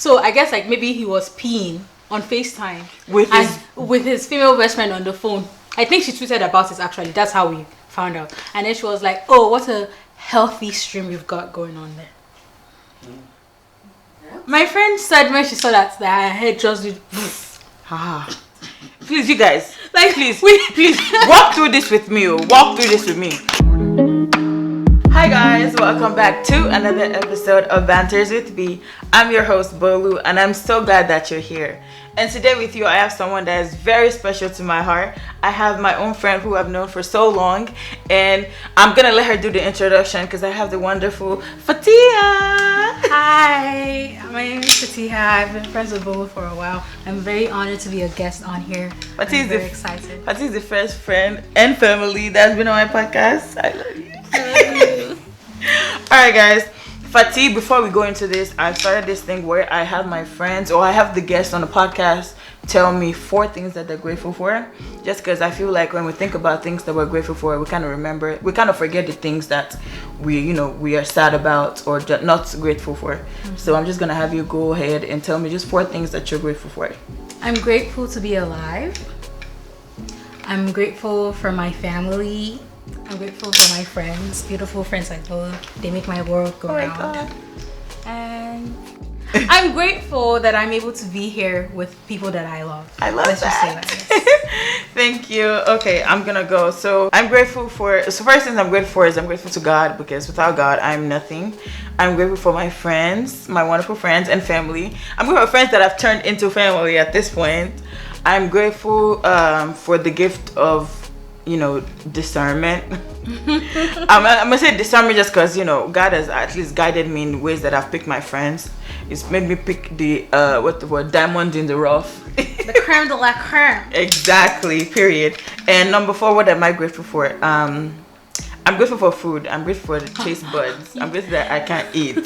So I guess like maybe he was peeing on FaceTime with his female best friend on the phone. I think she tweeted about it actually. That's how we found out. And then she was like, "Oh, what a healthy stream you've got going on there." My friend said when she saw that her head just did. Please, you guys, like please walk through this with me. Walk through this with me. Hi guys, welcome back to another episode of Bantered with B. I'm your host Bolu, and I'm so glad that you're here. And today with you, I have someone that is very special to my heart. I have my own friend who I've known for so long, and I'm gonna let her do the introduction because I have the wonderful Fatiha. Hi, my name is Fatiha. I've been friends with Bolu for a while. I'm very honored to be a guest on here. I'm very excited. Fatiha is the first friend and family that's been on my podcast. I love you. Alright guys, Fatih, before we go into this, I started this thing where I have my friends or I have the guests on the podcast tell me 4 things that they're grateful for, just because I feel like when we think about things that we're grateful for, we kind of forget the things that we are sad about or not grateful for. So I'm just gonna have you go ahead and tell me just 4 things that you're grateful for. I'm grateful to be alive. I'm grateful for my family. I'm grateful for my friends, beautiful friends like those. They make my world go round. God. And I'm grateful that I'm able to be here with people that I love. I love Let's that. Just say that. Thank you. Okay, I'm gonna go. So I'm grateful for. So first thing I'm grateful for is I'm grateful to God, because without God I'm nothing. I'm grateful for my friends, my wonderful friends and family. I'm grateful for friends that I've turned into family at this point. I'm grateful for the gift of discernment. I'm gonna say discernment just because God has at least guided me in ways that I've picked my friends. It's made me pick the diamond in the rough. The creme de la creme. Exactly. Period. And number 4, what am I grateful for? I'm grateful for food. I'm grateful for the taste buds. I'm grateful that I can eat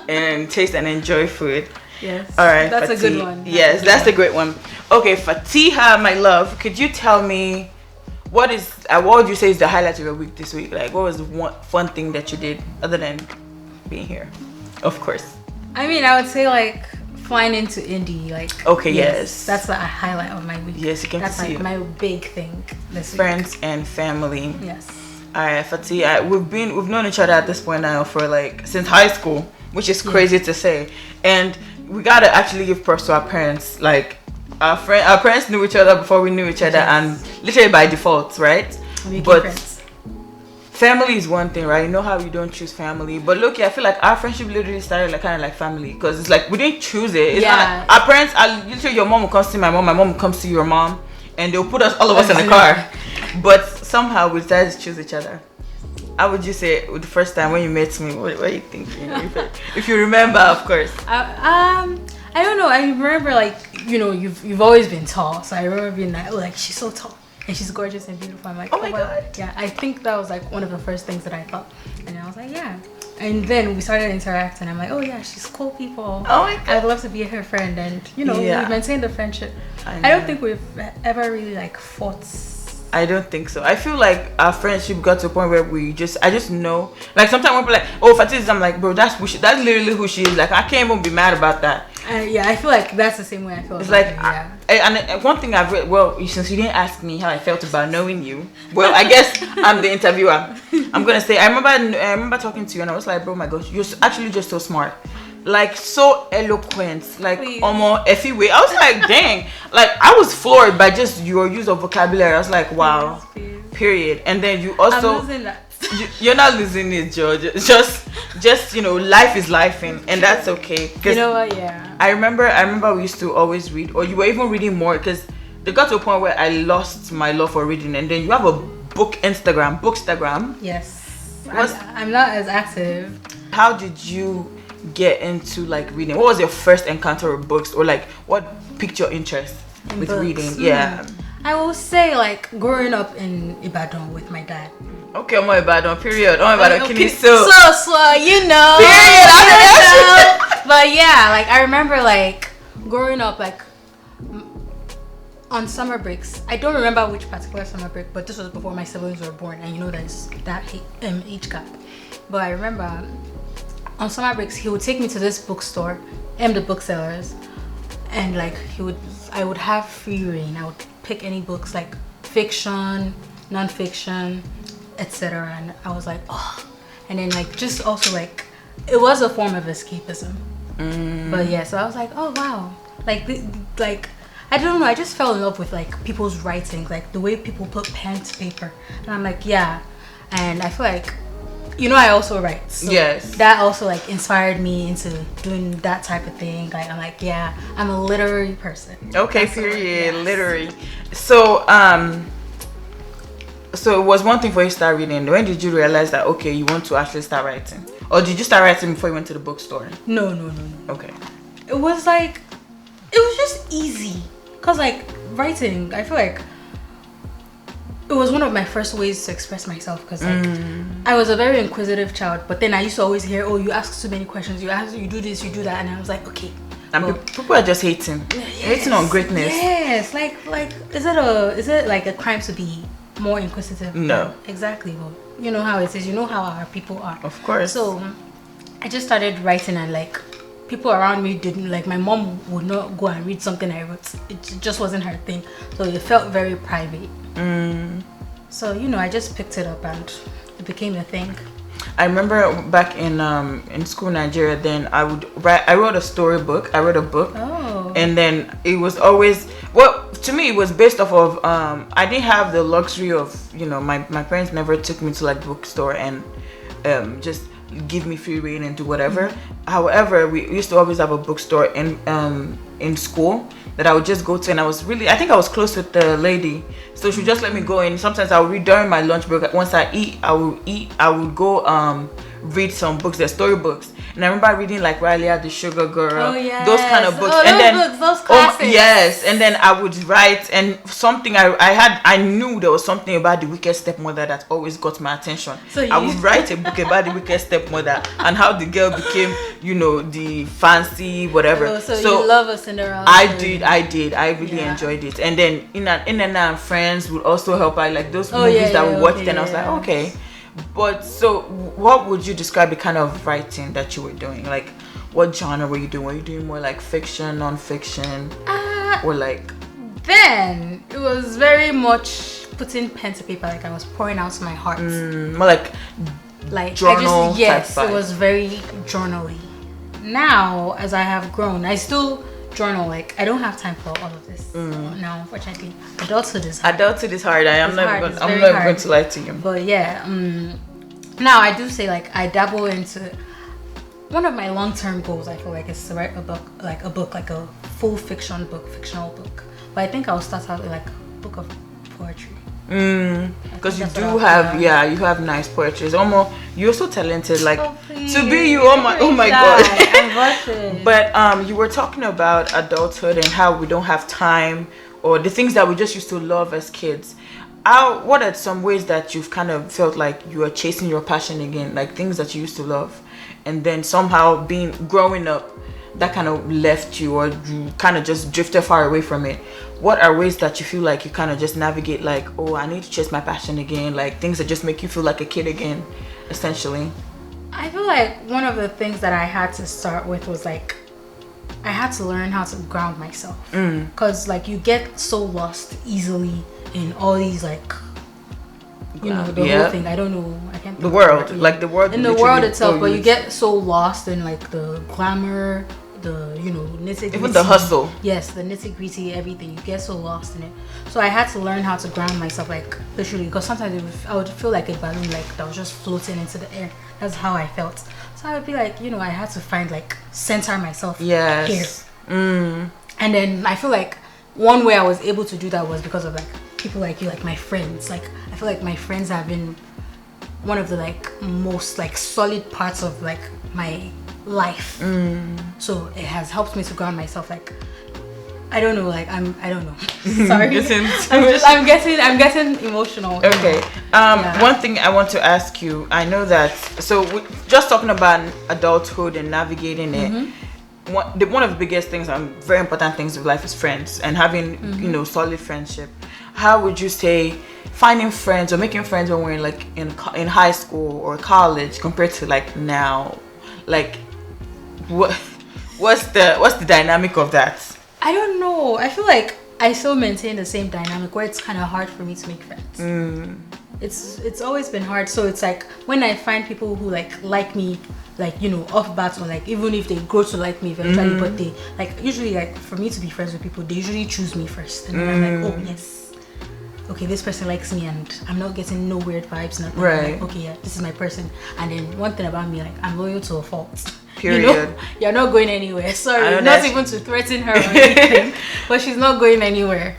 and taste and enjoy food. Yes. All right. That's a good one. That's a great one. Okay, Fatiha, my love, could you tell me what would you say is the highlight of your week this week? Like, what was the one fun thing that you did other than being here? Of course. I mean, I would say like flying into Indy. Like, okay, yes. That's the highlight of my week. Yes, you can That's see like my big thing this week. Friends and family. Yes. All right, Fatih, we've known each other at this point now for like since high school, which is crazy to say, and we gotta actually give props to our parents. Like, our parents knew each other before we knew each other, and literally by default, right? But friends. Family is one thing, right? You know how you don't choose family, but look, I feel like our friendship literally started like kind of like family, because it's like we didn't choose it. It's not like our parents are literally, your mom will come see my mom will come see your mom, and they'll put all of us in the car. But somehow we decided to choose each other. How would you say the first time when you met me? What are you thinking? If you remember, of course. I don't know. I remember like you've always been tall, so I remember being like, she's so tall and she's gorgeous and beautiful. I'm like, oh my God. Yeah, I think that was like one of the first things that I thought, and I was like, yeah. And then we started interacting. I'm like, oh yeah, she's cool people. Oh my God. I'd love to be her friend, and we maintained the friendship. I don't think we've ever really like fought. I don't think so. I feel like our friendship got to a point where I just know. Like sometimes we'll be like, oh, Fatih, I'm like, bro, that's literally who she is. Like, I can't even be mad about that. Yeah, I feel like that's the same way I feel. It's like, and one thing I've read. Well, since you didn't ask me how I felt about knowing you, well, I guess I'm the interviewer. I'm gonna say I remember talking to you, and I was like, bro, my gosh, you're actually just so smart. Like, so eloquent, like almost effie way. I was like, dang, like I was floored by just your use of vocabulary. I was like, wow, period. And then you also, I'm losing that. You're not losing it, George. It's just life is life, and that's okay. You know what? Yeah. I remember we used to always read, or you were even reading more, because they got to a point where I lost my love for reading, and then you have a bookstagram. Yes. I'm not as active. How did you get into like reading? What was your first encounter with books, or like what piqued your interest with books? Reading? Yeah. I will say like growing up in Ibadan with my dad. Okay, I'm Ibadan, period. I'm Ibadan, okay. So Period. But yeah, like I remember like growing up like on summer breaks. I don't remember which particular summer break, but this was before my siblings were born, and there's that age gap. But I remember on summer breaks he would take me to this bookstore M the booksellers, and like I would have free reign. I would pick any books like fiction, non-fiction, etc. And I was like, oh, and then like just also like it was a form of escapism. But yeah, so I was like, oh wow, like I don't know, I just fell in love with like people's writing, like the way people put pen to paper, and I'm like, yeah. And I feel like, I also write, so yes, that also like inspired me into doing that type of thing. Like I'm like, yeah, I'm a literary person. Okay, period. Yes. Literary. So so it was one thing for you to start reading. When did you realize that okay, you want to actually start writing? Or did you start writing before you went to the bookstore? No. Okay. It was just easy. Cause like writing, I feel like it was one of my first ways to express myself. Cause like I was a very inquisitive child, but then I used to always hear, oh, you ask too many questions, you do this, you do that, and I was like, okay. And people are just hating, hating on greatness. Yes, like is it like a crime to be more inquisitive? No, exactly. Well, you know how it is. You know how our people are. Of course. So I just started writing, and like people around me didn't, like my mom would not go and read something I wrote. It just wasn't her thing, so it felt very private. So I just picked it up and it became a thing. I remember back in school in Nigeria, then I wrote a storybook. I wrote a book. Oh. And then it was always, to me it was based off of I didn't have the luxury of, my parents never took me to like bookstore and just give me free reign and do whatever. However, we used to always have a bookstore in school that I would just go to, and I think I was close with the lady, so she would just let me go in. Sometimes I would read during my lunch break. Once I would go read some books, they're storybooks. And I remember reading like Riley the Sugar Girl, those kind of books. Those classics. Yes, and then I would write, and something I knew there was something about the wicked stepmother that always got my attention. So I would write a book about the wicked stepmother and how the girl became, the fancy whatever. So you love a Cinderella story. I did. I really enjoyed it. And then In and Out Friends would also help. I like those movies that we watched, and I was like, okay. But so what would you describe the kind of writing that you were doing? Like what genre were you doing? Were you doing more like fiction, non-fiction, or like? Then it was very much putting pen to paper, like I was pouring out my heart. More like journal. It was very journaly. Now as I have grown, I still journal. Like I don't have time for all of this now, unfortunately. Adulthood is hard. I'm not going to lie to you. But yeah, now I do say like I dabble into one of my long-term goals. I feel like is to write a book, like a full fictional book. But I think I'll start out with like a book of poetry. Because you do have you have nice poetry. It's almost, you're so talented, like to be you. Oh my god. But you were talking about adulthood and how we don't have time, or the things that we just used to love as kids. What are some ways that you've kind of felt like you are chasing your passion again, like things that you used to love, and then somehow growing up, that kind of left you, or you kind of just drifted far away from it? What are ways that you feel like you kind of just navigate, like, oh, I need to chase my passion again, like things that just make you feel like a kid again, essentially? I feel like one of the things that I had to start with was like I had to learn how to ground myself, because like you get so lost easily in all these like the whole thing. I don't know. I can't. The world, like the world in the world itself, but you get so lost in like the glamour, the nitty-gritty, even the hustle. Yes, the nitty-gritty, everything. You get so lost in it. So I had to learn how to ground myself, like literally, because sometimes I would feel like a balloon, like that was just floating into the air. That's how I felt. So I would be like, I had to find like center myself here. And then I feel like one way I was able to do that was because of like people like you, like my friends. Like I feel like my friends have been one of the like most like solid parts of like my life. So it has helped me to ground myself. Like I don't know, like I don't know. Sorry. I'm getting emotional. Okay. One thing I want to ask you, I know that, so just talking about adulthood and navigating it, one of the biggest things and very important things of life is friends, and having solid friendship. How would you say finding friends or making friends when we're like in high school or college compared to like now? Like What's the dynamic of that? I don't know. I feel like I still maintain the same dynamic where it's kind of hard for me to make friends. It's always been hard. So it's like when I find people who like me, like, you know, off bat, or like even if they grow to like me eventually, but they like usually, like, for me to be friends with people, they usually choose me first, and then I'm like, oh yes, okay, this person likes me, and I'm not getting no weird vibes, nothing. Right. I'm like, okay, yeah, this is my person. And then one thing about me, like, I'm loyal to a fault. Period. You know, you're not going anywhere. Sorry, not even to threaten her or anything, but she's not going anywhere.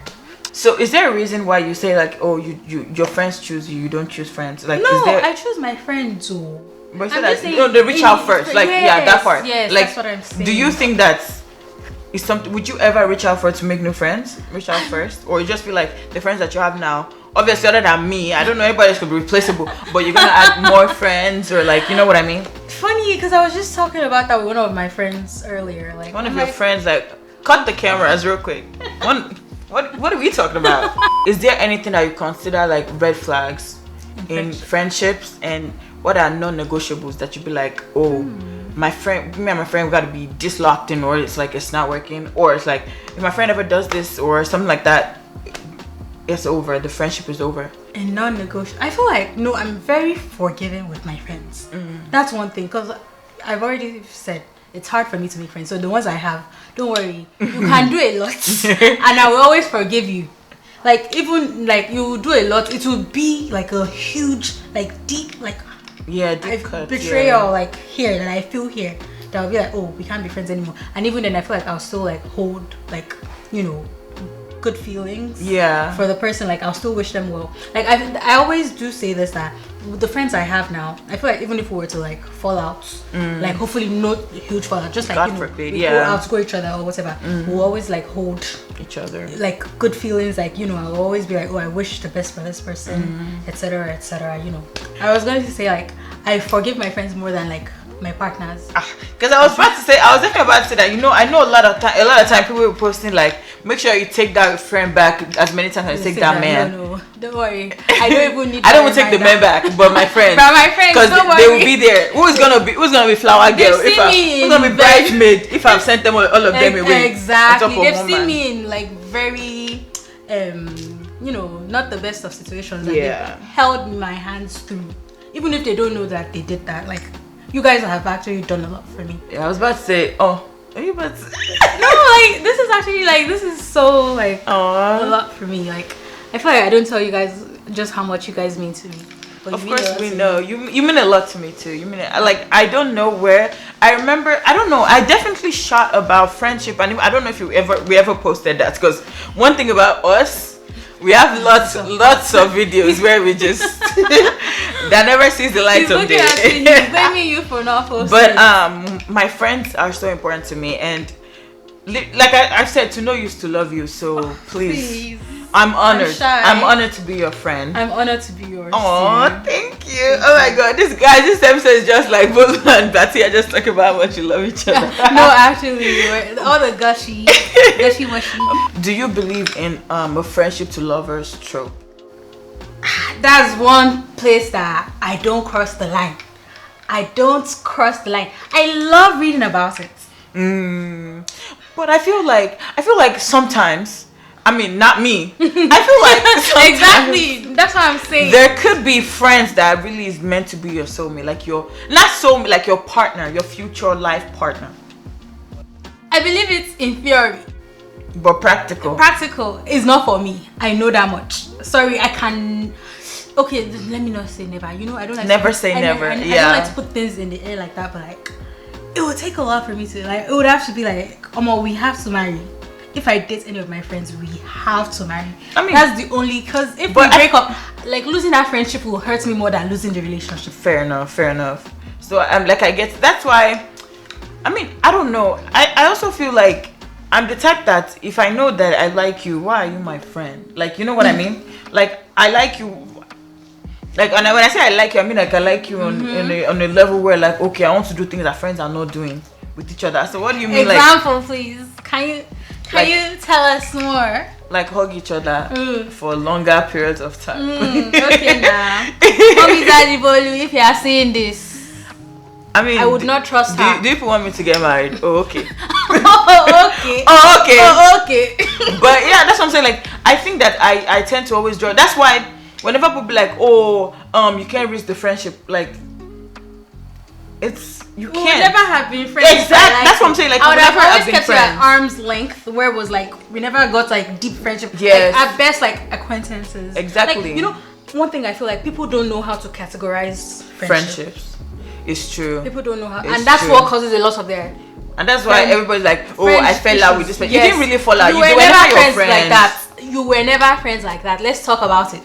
So is there a reason why you say like, oh, your friends choose you, you don't choose friends? Like, no, is there... I choose my friends too. But so that they reach out first, like, yes, yeah, that part. Yes, like, that's what I'm saying. do you think that is something? Would you ever reach out for to make new friends? Reach out first, or you just feel like the friends that you have now, obviously other than me, I don't know, everybody else could be replaceable, but you're gonna add more friends, or like, you know what I mean? Funny, because I was just talking about that with one of my friends earlier. Like, one of your friends, like, cut the cameras real quick. What are we talking about? Is there anything that you consider like red flags in friendships, and what are non-negotiables that you'd be like, oh, me and my friend, we gotta be this locked in, or it's like it's not working, or it's like if my friend ever does this or something like that, it's over, the friendship is over? And non-negotiable, I feel like, no, I'm very forgiving with my friends. That's one thing, because I've already said it's hard for me to make friends. So the ones I have, don't worry, you can do a lot, and I will always forgive you. Like, even like you do a lot, it will be like a huge, like deep, like, yeah, deep cut, betrayal, like here that I feel here, that will be like, oh, we can't be friends anymore. And even then, I feel like I'll still like hold, like, you know, good feelings for the person. Like, I'll still wish them well. Like, I always do say this, that with the friends I have now, I feel like even if we were to like fall out, like hopefully not huge fallout, just like, God, you know, forbid, we go outscore each other or whatever, we'll always like hold each other, like good feelings. Like, you know, I'll always be like, oh, I wish the best for this person, etc., etc. You know, I was going to say, like, I forgive my friends more than like my partners. Because I was definitely about to say that, you know, I know a lot of time people were posting like, make sure you take that friend back as many times as you take that man. No, don't worry, I don't even need I don't take the man back, but my friends, because they will be there. Who's gonna be flower girl, who's gonna be bridesmaid if I've sent them all of them away? Exactly, they've seen me in like very you know, not the best of situations, that they've held my hands through, even if they don't know that they did that. Like, you guys have actually done a lot for me. Yeah, I was about to say, oh, are you about to... No, like, this is actually, like, this is so, like, a lot for me. Like, I feel like I don't tell you guys just how much you guys mean to me. But of course we know. You mean a lot to me, too. You mean it. Like, I don't know where... I remember, I don't know, I definitely shot about friendship, and I don't know if we ever posted that, because one thing about us, we have lots of videos where we just that never sees the light of day. He's blaming you for not posting. But my friends are so important to me, and like I've said, to know you is to love you. So please. I'm honored. I'm honored to be your friend. I'm honored to be yours. Oh, thank you. Oh my God, this episode is just like both and Fatiha just talk about how much you love each other. No, actually, all the gushy mushy. Do you believe in a friendship to lovers trope? That's one place that I don't cross the line. I don't cross the line. I love reading about it. But I feel like sometimes. I mean, not me. I feel like exactly. That's what I'm saying. There could be friends that really is meant to be your soulmate, like your not soulmate, like your partner, your future life partner. I believe it's in theory, but practical. Practical is not for me. I know that much. Sorry, I can. Okay, let me not say never. You know, I don't like. Never say never. I don't like to put things in the air like that, but like, it would take a lot for me to like. It would have to be like, we have to marry. If I date any of my friends, we have to marry. I mean, that's the only, because if we break up, like, losing that friendship will hurt me more than losing the relationship. Fair enough. So like, I get, that's why, I mean, I don't know. I also feel like I'm the type that if I know that I like you, why are you my friend? Like, you know what I mean? Like, I like you. Like, and when I say I like you, I mean like I like you on a level where like, okay, I want to do things that friends are not doing with each other. So what do you mean? Example, please. Can you tell us more? Like hug each other for longer periods of time. Okay, now. Mommy, Daddy, Bolu, if you are seeing this, I mean, I would not trust her. Do you want me to get married? Oh, okay. Oh, okay. Oh, okay. Oh, okay. But yeah, that's what I'm saying. Like, I think that I tend to always draw. That's why whenever people be like, oh, you can't risk the friendship. Like, you We can't. would never have been friends. Exactly. That's what I'm saying. Like, I would have always been kept you friends at arm's length, where it was like we never got like deep friendship. Yes. Like, at best, like acquaintances. Exactly. Like, you know, one thing I feel like people don't know how to categorize friendships. It's true. People don't know how, It's and that's true. what causes a lot of their. And that's why everybody's like, oh, I fell out with this person. Yes. You didn't really fall out. You You were were never never your friends friends like that. You were never friends like that. Let's talk about it.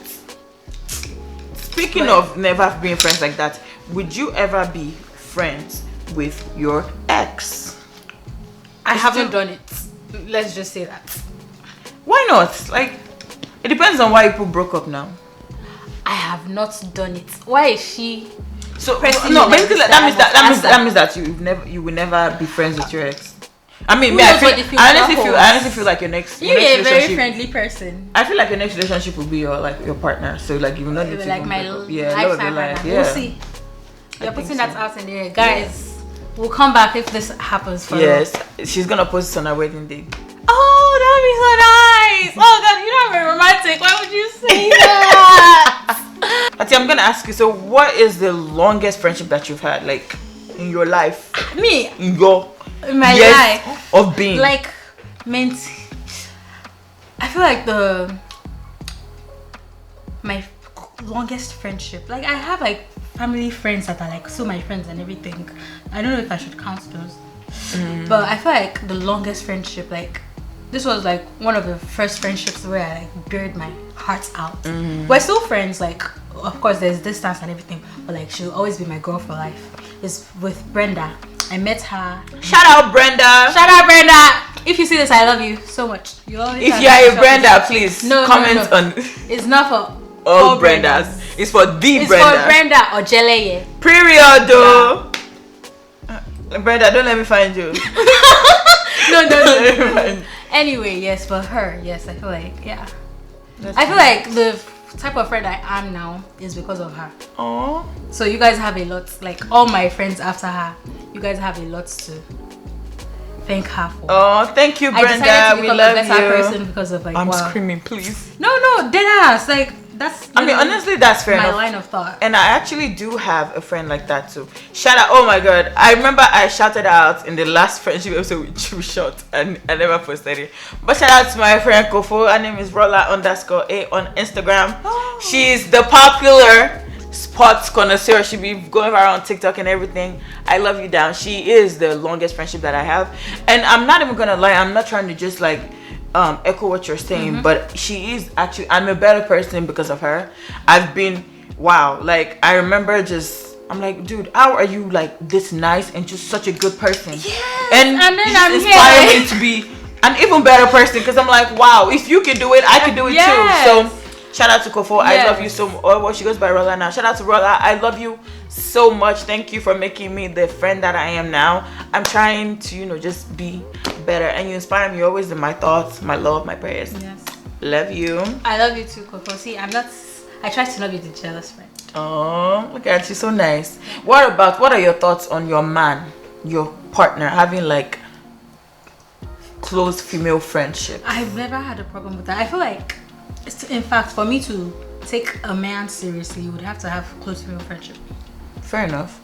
Speaking of never being friends like that, would you ever be friends with your ex? I haven't done it. Let's just say that. Why not? Like, it depends on why people broke up now. I have not done it. Why is she? So pressing no, me like basically this that means that you will never be friends with your ex. I mean, Who me, I knows what the future I honestly feel like your next You're a very relationship. friendly person. I feel like your next relationship will be your partner. So like you will not need to Like even my break up. lifetime love your partner. life. Yeah. We'll see. You're I think putting that so. out in the air, guys. We'll come back if this happens for Yes, she's gonna post it on her wedding day. Oh, that would be so nice. Oh God, you're not very romantic. Why would you say that? Ati, I'm gonna ask you. So, what is the longest friendship that you've had, like, in your life? Me, In your in my years life, of being. like, meant. I feel like my longest friendship. Like, I have like family friends that are like so my friends and everything. I don't know if I should count those, but I feel like the longest friendship, like, this was like one of the first friendships where I like bared my heart out. We're still friends, like, of course there's distance and everything, but like she'll always be my girl for life. It's with Brenda. I met her. Shout out Brenda. Shout out Brenda. If you see this, I love you so much. You always If have you are a to Brenda, shout please No, no, comment no. on It's not for all Brendas. It's for the It's Brenda. for Brenda or Jeleye. Period, though. Brenda, don't let me find you. No. Anyway, yes, for her, yes, I feel like, yeah. I feel like the type of friend I am now is because of her. Oh. So you guys have a lot, like all my friends after her, you guys have a lot to thank her for. Oh, thank you, I Brenda. decided to We become love a better you. person because of like, I'm wow. screaming, please. No, deadass, like that's. I mean, honestly, that's fair my enough. line of thought. And I actually do have a friend like that too. Shout out! Oh my god! I remember I shouted out in the last friendship episode with True Shot, and I never posted it. But shout out to my friend Kofo. Her name is Rolla_A on Instagram. Oh. She's the popular sports connoisseur. She be going around TikTok and everything. I love you down. She is the longest friendship that I have, and I'm not even gonna lie. I'm not trying to just like echo what you're saying, but she is actually. I'm a better person because of her. I've been like I remember just. I'm like, dude, how are you like this nice and just such a good person? Yes, and then you I'm just inspire here. me to be an even better person because I'm like, wow, if you can do it, I can do it Yes. too. So. Shout out to Kofo. Yes. I love you so much. Oh, well, she goes by Rolla now. Shout out to Rolla. I love you so much. Thank you for making me the friend that I am now. I'm trying to, just be better. And you inspire me always in my thoughts, my love, my prayers. Yes. Love you. I love you too, Coco. See, I try to not be the jealous friend. Oh, look at you. So nice. What are your thoughts on your man, your partner, having like close female friendship? I've never had a problem with that. I feel like, in fact, for me to take a man seriously, you would have to have close female friendship. Fair enough.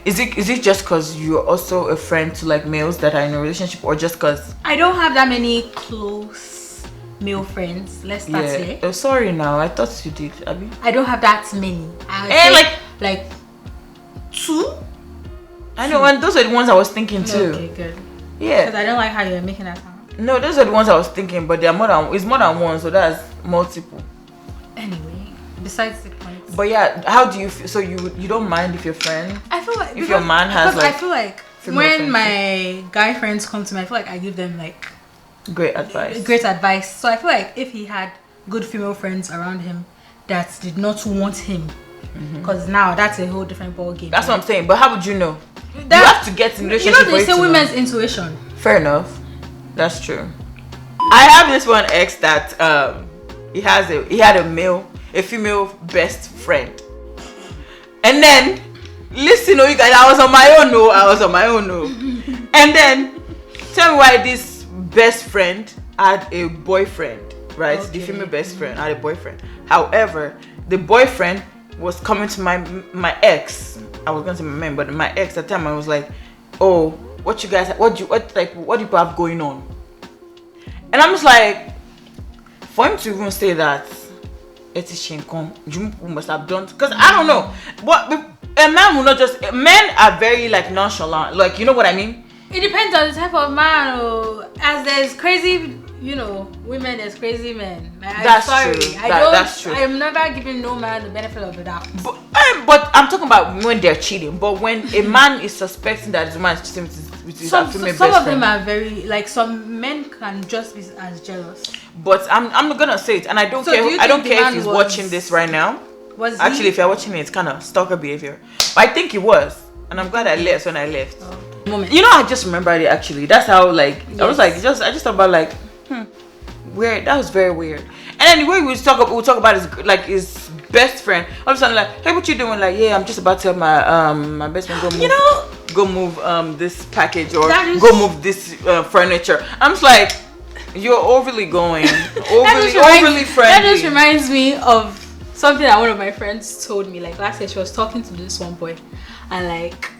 Is it just because you're also a friend to like males that are in a relationship, or just because? I don't have that many close male friends. Let's start here. Oh, sorry now. I thought you did, Abby. I don't have that many. Like two. I know, and those are the ones I was thinking too. Okay, good. Yeah. Because I don't like how you're making that sound. No, those are the ones I was thinking, but it's more than one, so that's multiple. Anyway, besides the point. But yeah, how do you feel? So you don't mind if your friend? I feel like if your man has like. I feel like female when friendship. my guy friends come to me, I feel like I give them like Great advice. great advice. So I feel like if he had good female friends around him that did not want him, because now that's a whole different ball game. That's what I'm saying. But how would you know? You have to get in relationship. They say to know. women's intuition. Fair enough. That's true. I have this one ex that he had a female best friend, and then Listen, oh, you guys, I was on my own, no. And then, tell me why this best friend had a boyfriend, right? Okay. The female best friend had a boyfriend. However, the boyfriend was coming to my ex. I was going to say my man, but my ex at the time, I was like, oh, what do you people have going on? And I'm just like, for him to even say that, you must have done, because I don't know, but a man will not just, men are very like nonchalant, like, you know what I mean? It depends on the type of man, or as there's crazy, women, there's crazy men. That's true. That's true. I'm never giving no man the benefit of the doubt. But I'm talking about when they're cheating. But when a man is suspecting that his woman is cheating with his female best friend. Some of them are very, like, some men can just be as jealous. But I'm not gonna say it, and I don't care. I don't care if he's watching this right now. Actually, if you're watching it, it's kind of stalker behavior. But I think he was, and I'm glad I left when I left. Moment. I just remembered it actually. That's how I was like, I just thought about like, weird. That was very weird. And then the way we'll talk about his best friend. All of a sudden, like, hey, what you doing? Like, yeah, I'm just about to have my best friend go move this package or go move this furniture. I'm just like, you're overly going, overly friendly. That just reminds me of something that one of my friends told me. Like last year, she was talking to this one boy, and like,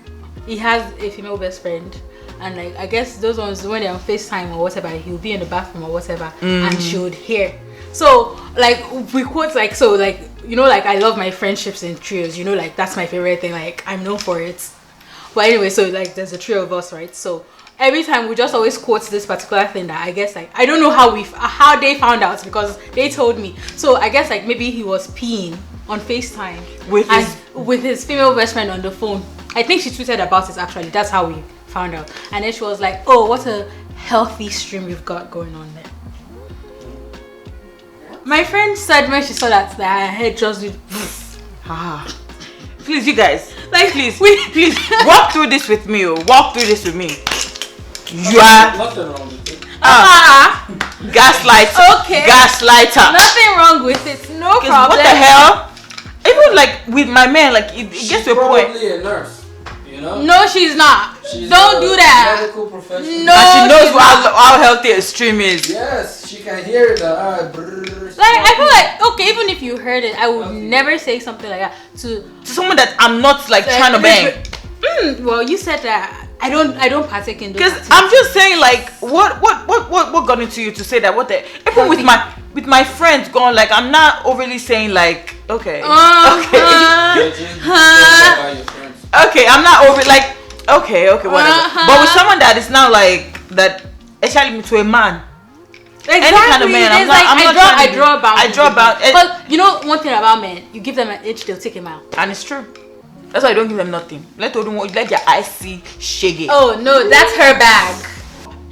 he has a female best friend. And like, I guess those ones, when they're on FaceTime or whatever, he'll be in the bathroom or whatever, and she would hear. So like, we quote like, so like, like, I love my friendships in trios, like, that's my favorite thing, like, I'm known for it. But anyway, so like, there's a trio of us, right? So every time we just always quote this particular thing that I guess, like, I don't know how they found out, because they told me. So I guess like maybe he was peeing on FaceTime with his female best friend on the phone. I think she tweeted about it actually. That's how we found out. And then she was like, oh, what a healthy stream you've got going on there. My friend said when she saw that her head just did. Please, you guys, like, please walk through this with me. Walk through this with me. You are nothing wrong with it. Gaslighter. Okay. Gaslighter. Nothing wrong with it. No problem. What the hell? Even like with my man, like it gets to a point. She's probably a nurse. No, she's not. Don't do that. Medical professional. No, and she knows how healthy a stream is. Yes, she can hear it. Like, I feel like, okay, even if you heard it, I would never say something like that to someone that I'm not like trying to bang. Well, you said that I don't partake in those. Because I'm just saying, like, what got into you to say that? What the even with my friends going, like, I'm not overly saying like, okay. Okay, I'm not over like, okay, whatever. But with someone that is now like that, especially to a man, exactly. Any kind of man, I draw about. But one thing about men, you give them an inch, they'll take a mile, and it's true. That's why I don't give them nothing. Let their eyes see shaggy. Oh no, that's her bag.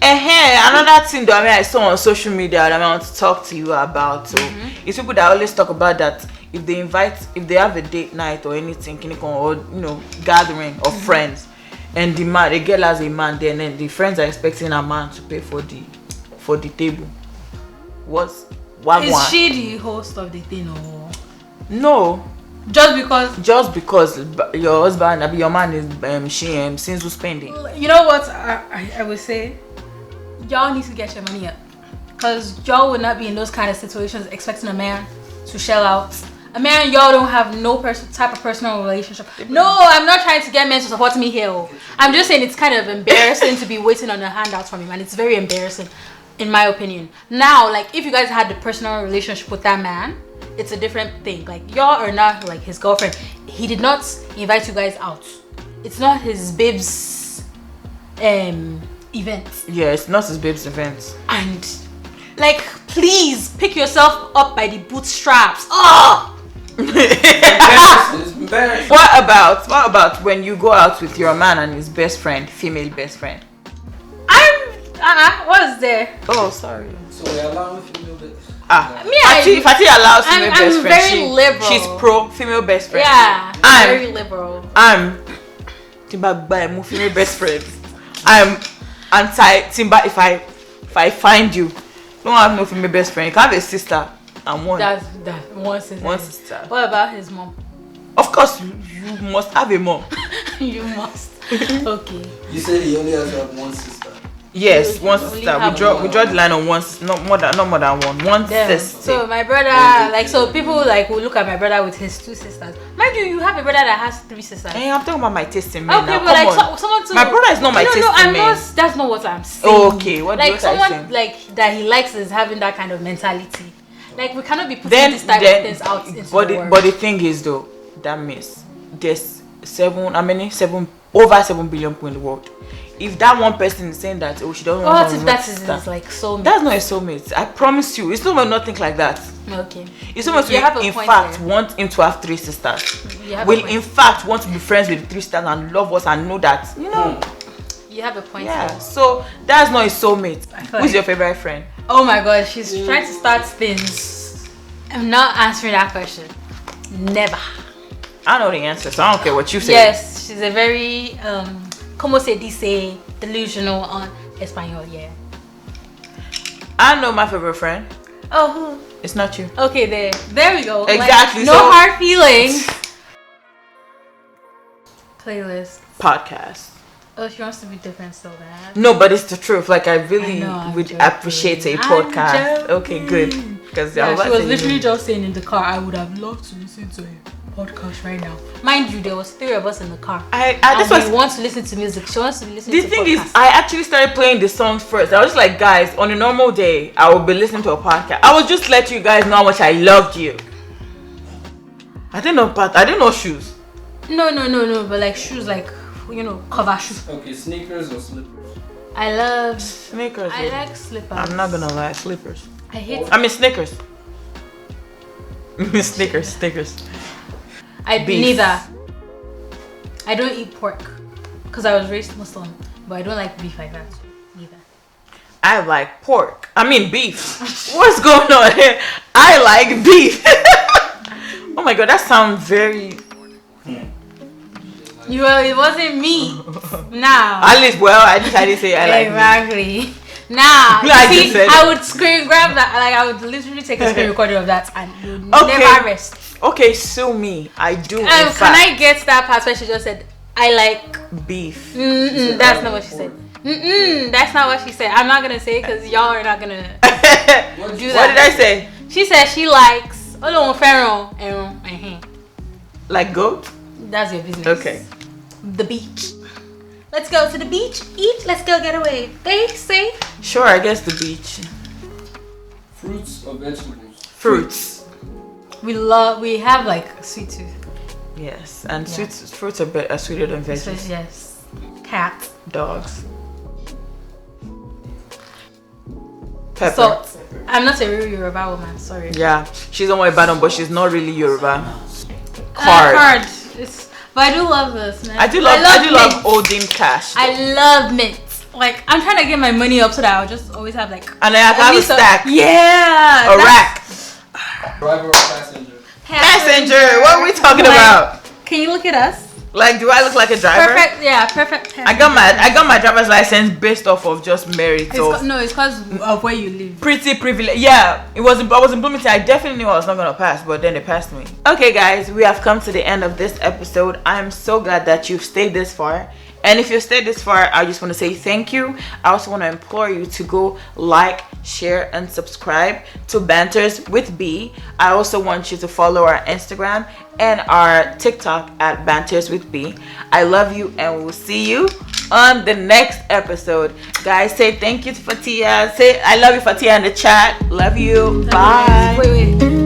Another thing that I saw on social media that I want to talk to you about. So it's people that always talk about that. If they have a date night or anything, or gathering of friends, and the girl has a man there, and then the friends are expecting a man to pay for the table. Is she the host of the thing or no? Just because your husband, your man is since who's spending. You know what I would say? Y'all need to get your money up, because y'all would not be in those kind of situations expecting a man to shell out. A man, y'all don't have no type of personal relationship. No, I'm not trying to get men to support me here. I'm just saying it's kind of embarrassing to be waiting on a handout from him, and it's very embarrassing, in my opinion. Now, like, if you guys had the personal relationship with that man, it's a different thing. Like, y'all are not like his girlfriend. He did not invite you guys out. It's not his babe's event. Yeah, it's not his babe's event. And like, please pick yourself up by the bootstraps. Oh. What about when you go out with your man and his best friend, female best friend? What is there? Oh, sorry. So we allow female best. Fatiha allows female best friend. I'm very liberal. She's pro female best friend. Yeah, I'm very liberal. I'm Timba by female best friend. I'm anti Timba. If I find you, don't have no female best friend. You can have a sister and one. That's one sister. One sister. What about his mom? Of course, you must have a mom. You must. Okay. You said he only has to have one sister. Yes, You one only sister. have We draw the line on one, not more than one. One Damn. sister. So my brother, like, so people like will look at my brother with his 2 sisters. Mind you, you have a brother that has 3 sisters. Hey, I'm talking about my taste in men Okay, now. but like Come on. someone too. My brother is not my no, taste no, in I'm men. not. That's not what I'm saying. Oh, okay, what like what are you someone saying? like that he likes is having that kind of mentality. Like we cannot be putting Then, this type of things out into but the world. but the thing is though, that means there's 7 billion people in the world. If that one person is saying that, oh, she doesn't want what to if that is like soulmate? that's not a soulmate. I promise you, it's not not think like that. Okay. It's almost You have a in point fact there. want him to have 3 sisters. You have a Will point. in fact want to be friends with the 3 sisters and love us and know that, you know. You have a point. Yeah. there. So that's not a soulmate. I feel Who's like- your favorite friend? Oh my god, she's trying to start things. I'm not answering that question. Never. I know the answer, so I don't care what you say. Yes, she's a very como se dice delusional on Espanol, yeah. I know my favorite friend. Oh, who? It's not you. Okay, there we go. Exactly, Like, no so- hard feelings. Playlist. Podcast. Oh, she wants to be different so bad. No, but it's the truth. Like I really I know, I'm would joking. appreciate a I'm podcast. joking. Okay, good. Because Yeah, she was literally just saying in the car, I would have loved to listen to a podcast right now. Mind you, there was 3 of us in the car. I And this we was want to listen to music. She wants to be listening the to thing podcasts. is I actually started playing the songs first. I was like, guys, on a normal day, I would be listening to a podcast. I would just let you guys know how much I loved you. I didn't know shoes. No, but like shoes, like, you know, cover shoes. Okay, sneakers or slippers? I love. Sneakers. I like slippers. I'm not gonna lie, slippers. I hate. I mean Snickers. Snickers. I beef. neither. I don't eat pork because I was raised Muslim, but I don't like beef like that. Neither. I like pork. I mean beef. What's going on here? I like beef. Oh my god, that sounds very. It wasn't me. Now. At least, well, I didn't say I like Exactly. Now, Like see, you said. I would screen grab that. Like I would literally take a screen recording of that and you would Okay. never rest. Okay, sue me. I do. In Can fact, I get that part where she just said, "I like beef? That's not what she said. That's not what she said. I'm not gonna say it because y'all are not gonna What do What that. did I say? She said she likes. Like goat? That's your business. Okay. The beach. Let's go to the beach. Eat. Let's go get away. They say Sure, I guess the beach. Fruits or vegetables? Fruits. we have like sweet tooth. Yes, and Yeah. fruits are sweeter than So, veggies. yes. Cat. Dogs. Pepper. Salt. I'm not a real Yoruba woman. Sorry. Yeah, she's on my bottom, but she's not really Yoruba. Card. But I do love this, man. I do love mint. holding cash. I love mint. Like I'm trying to get my money up so that I'll just always have like. And I have a least stack. Yeah. A that's- rack. Driver or passenger? Passenger. What are we talking Like, about? Can you look at us? Like, do I look like a driver? Perfect. Yeah, perfect. I got my driver's license based off of just merit. No, it's because of where you live. Pretty privileged. Yeah, I was in Bloomington. I definitely knew I was not gonna pass, but then they passed me. Okay, guys, we have come to the end of this episode. I'm so glad that you've stayed this far. And if you stayed this far, I just want to say thank you. I also want to implore you to go like, share, and subscribe to Banters with B. I also want you to follow our Instagram and our TikTok at Banters with B. I love you, and we'll see you on the next episode. Guys, say thank you to Fatiha. Say I love you, Fatiha, in the chat. Love you. Bye. Wait.